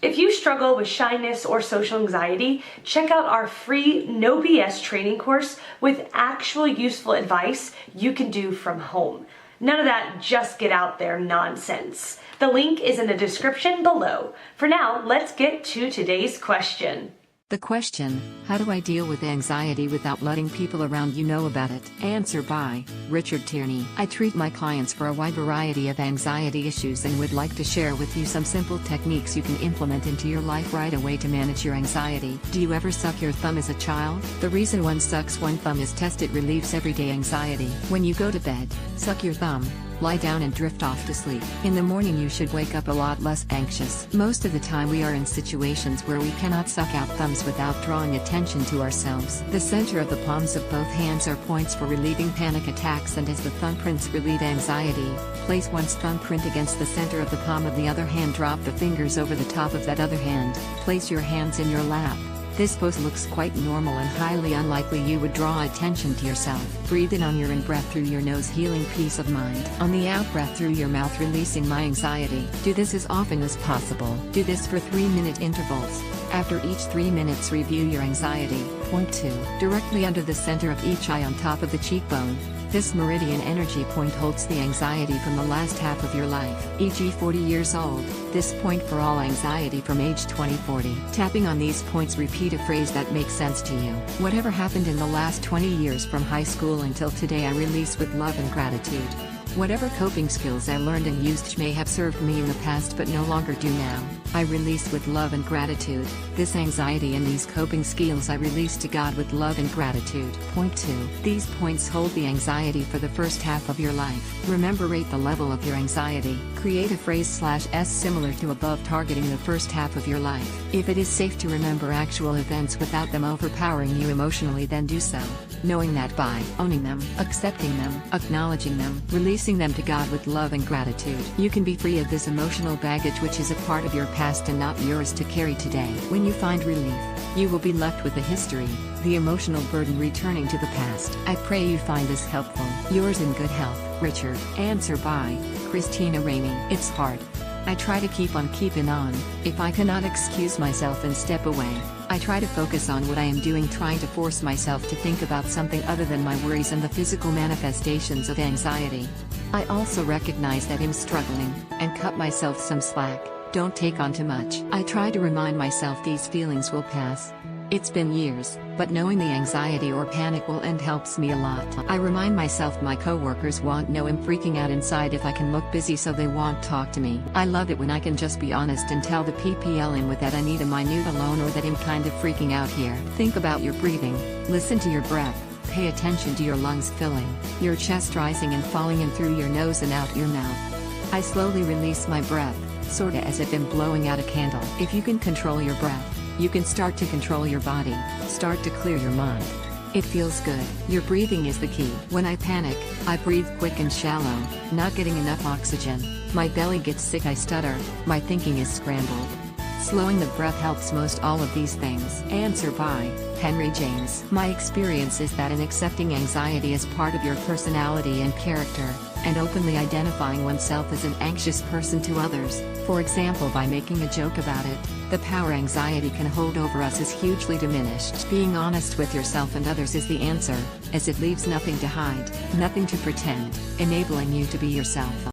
If you struggle with shyness or social anxiety, check out our free No BS training course with actual useful advice you can do from home. None of that just get out there nonsense. The link is in the description below. For now, let's get to today's question. The question, how do I deal with anxiety without letting people around you know about it? Answer by Richard Tierney. I treat my clients for a wide variety of anxiety issues and would like to share with you some simple techniques you can implement into your life right away to manage your anxiety. Do you ever suck your thumb as a child? The reason one sucks one thumb is it relieves everyday anxiety. When you go to bed, suck your thumb. Lie down and drift off to sleep. In the morning you should wake up a lot less anxious. Most of the time we are in situations where we cannot suck out thumbs without drawing attention to ourselves. The center of the palms of both hands are points for relieving panic attacks, and as the thumbprints relieve anxiety, place one's thumbprint against the center of the palm of the other hand. Drop the fingers over the top of that other hand. Place your hands in your lap. This pose looks quite normal and highly unlikely you would draw attention to yourself. Breathe in on your in-breath through your nose, healing peace of mind. On the out-breath through your mouth, releasing my anxiety. Do this as often as possible. Do this for 3-minute intervals. After each 3 minutes, review your anxiety. Point 2. Directly under the center of each eye on top of the cheekbone. This meridian energy point holds the anxiety from the last half of your life, e.g. 40 years old, this point for all anxiety from age 20-40. Tapping on these points, repeat a phrase that makes sense to you. Whatever happened in the last 20 years from high school until today, I release with love and gratitude. Whatever coping skills I learned and used may have served me in the past but no longer do now, I release with love and gratitude. This anxiety and these coping skills I release to God with love and gratitude. Point 2. These points hold the anxiety for the first half of your life. Remember, rate the level of your anxiety. Create a phrase/s similar to above, targeting the first half of your life. If it is safe to remember actual events without them overpowering you emotionally, then do so. Knowing that by owning them, accepting them, acknowledging them, releasing them to God with love and gratitude, you can be free of this emotional baggage which is a part of your past and not yours to carry today. When you find relief, you will be left with the history, the emotional burden returning to the past. I pray you find this helpful. Yours in good health, Richard. Answer by Christina Ramey. It's hard. I try to keep on keeping on. If I cannot excuse myself and step away, I try to focus on what I am doing, trying to force myself to think about something other than my worries and the physical manifestations of anxiety. I also recognize that I'm struggling, and cut myself some slack. Don't take on too much. I try to remind myself these feelings will pass. It's been years, but knowing the anxiety or panic will end helps me a lot. I remind myself my coworkers won't know I'm freaking out inside if I can look busy, so they won't talk to me. I love it when I can just be honest and tell the PPL in with that I need a minute alone or that I'm kind of freaking out here. Think about your breathing, listen to your breath, pay attention to your lungs filling, your chest rising and falling in through your nose and out your mouth. I slowly release my breath, sorta as if I'm blowing out a candle. If you can control your breath, you can start to control your body, start to clear your mind. It feels good. Your breathing is the key. When I panic, I breathe quick and shallow, not getting enough oxygen. My belly gets sick, I stutter, my thinking is scrambled. Slowing the breath helps most all of these things. Answer by Henry James. My experience is that in accepting anxiety as part of your personality and character, and openly identifying oneself as an anxious person to others, for example by making a joke about it, the power anxiety can hold over us is hugely diminished. Being honest with yourself and others is the answer, as it leaves nothing to hide, nothing to pretend, enabling you to be yourself.